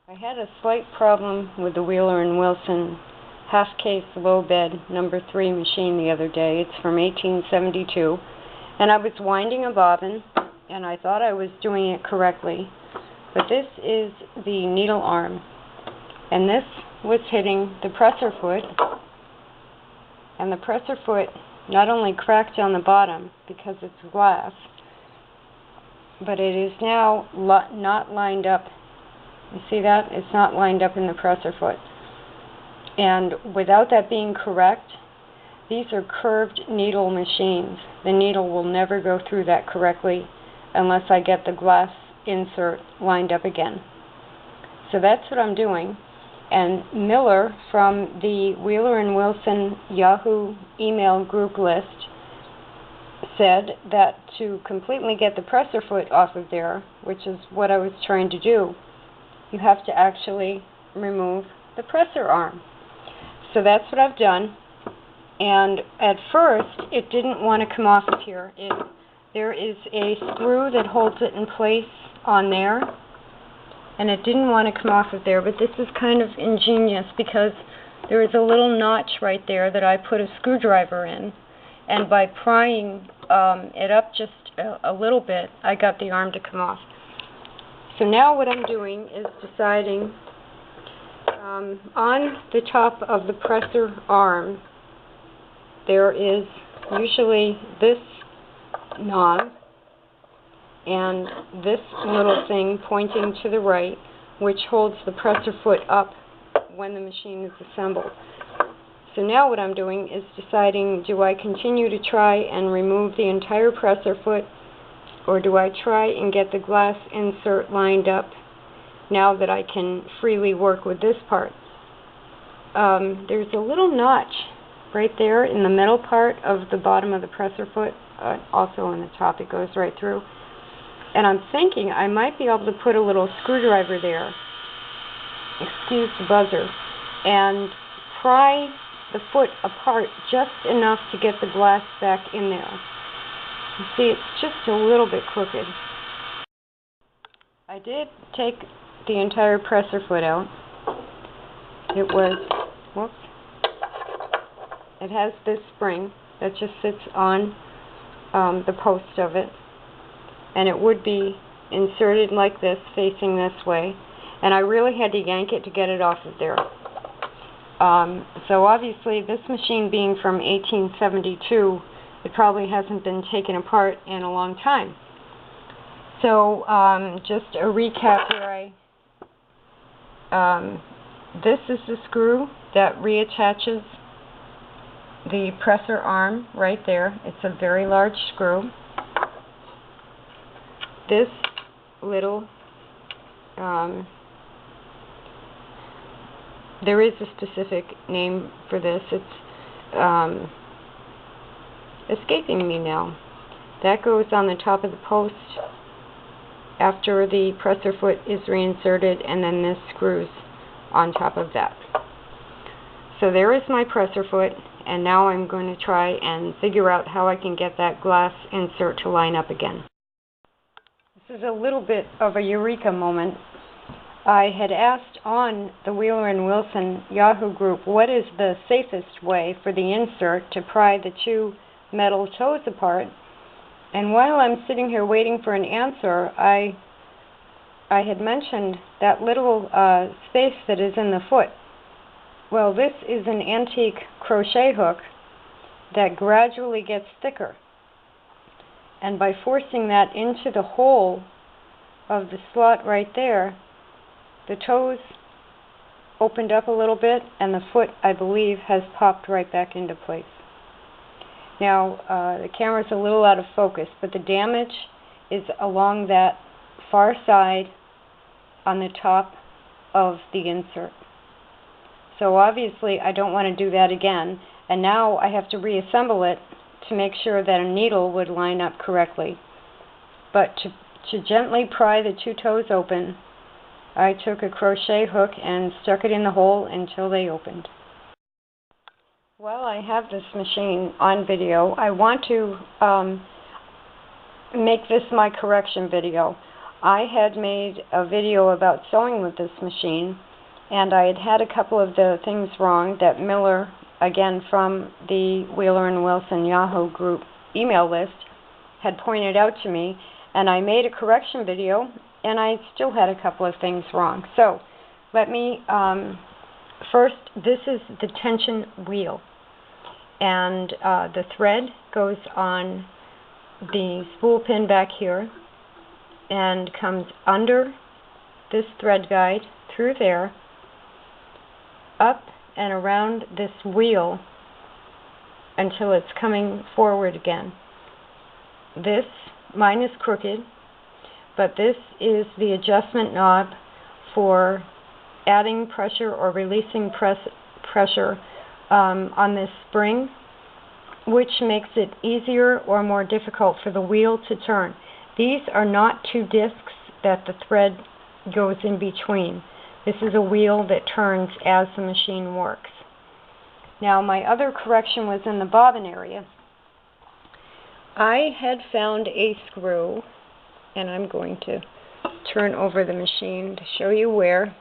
I had a slight problem with the Wheeler & Wilson half-case low bed No.3 machine the other day. It's from 1872, and I was winding a bobbin, and I thought I was doing it correctly, but this is the needle arm, and this was hitting the presser foot, and the presser foot not only cracked on the bottom because it's glass, but it is now not lined up. You see that? It's not lined up in the presser foot. And without that being correct, these are curved needle machines. The needle will never go through that correctly unless I get the glass insert lined up again. So that's what I'm doing. And Miller from the Wheeler & Wilson Yahoo email group list said that to completely get the presser foot off of there, which is what I was trying to do, you have to actually remove the presser arm. So that's what I've done. And at first, it didn't want to come off of here. There is a screw that holds it in place on there, and it didn't want to come off of there. But this is kind of ingenious because there is a little notch right there that I put a screwdriver in, and by prying it up just a little bit, I got the arm to come off. So now what I'm doing is deciding on the top of the presser arm there is usually this knob and this little thing pointing to the right, which holds the presser foot up when the machine is assembled. So now what I'm doing is deciding, do I continue to try and remove the entire presser foot, or do I try and get the glass insert lined up now that I can freely work with this part? There's a little notch right there in the middle part of the bottom of the presser foot, also on the top. It goes right through. And I'm thinking I might be able to put a little screwdriver there, excuse the buzzer, and pry the foot apart just enough to get the glass back in there. You see, it's just a little bit crooked. I did take the entire presser foot out. It was, whoops, it has this spring that just sits on the post of it, and it would be inserted like this, facing this way, and I really had to yank it to get it off of there. So obviously this machine being from 1872, it probably hasn't been taken apart in a long time. So just a recap here. This is the screw that reattaches the presser arm right there. It's a very large screw. This little, there is a specific name for this. It's escaping me now. That goes on the top of the post after the presser foot is reinserted, and then this screws on top of that. So there is my presser foot, and now I'm going to try and figure out how I can get that glass insert to line up again. This is a little bit of a eureka moment. I had asked on the Wheeler & Wilson Yahoo group what is the safest way for the insert to pry the two metal toes apart, and while I'm sitting here waiting for an answer, I had mentioned that little space that is in the foot. Well, this is an antique crochet hook that gradually gets thicker, and by forcing that into the hole of the slot right there, the toes opened up a little bit, and the foot, I believe, has popped right back into place. Now, the camera's a little out of focus, but the damage is along that far side on the top of the insert. So obviously I don't want to do that again, and now I have to reassemble it to make sure that a needle would line up correctly. But to gently pry the two toes open, I took a crochet hook and stuck it in the hole until they opened. While I have this machine on video, I want to make this my correction video. I had made a video about sewing with this machine, and I had had a couple of the things wrong that Miller, again from the Wheeler and Wilson Yahoo group email list, had pointed out to me, and I made a correction video, and I still had a couple of things wrong. So let me, first, this is the tension wheel, and the thread goes on the spool pin back here and comes under this thread guide through there, up and around this wheel until it's coming forward again. This, mine is crooked, but this is the adjustment knob for adding pressure or releasing pressure on this spring, which makes it easier or more difficult for the wheel to turn. These are not two discs that the thread goes in between. This is a wheel that turns as the machine works. Now, my other correction was in the bobbin area. I had found a screw, and I'm going to turn over the machine to show you where.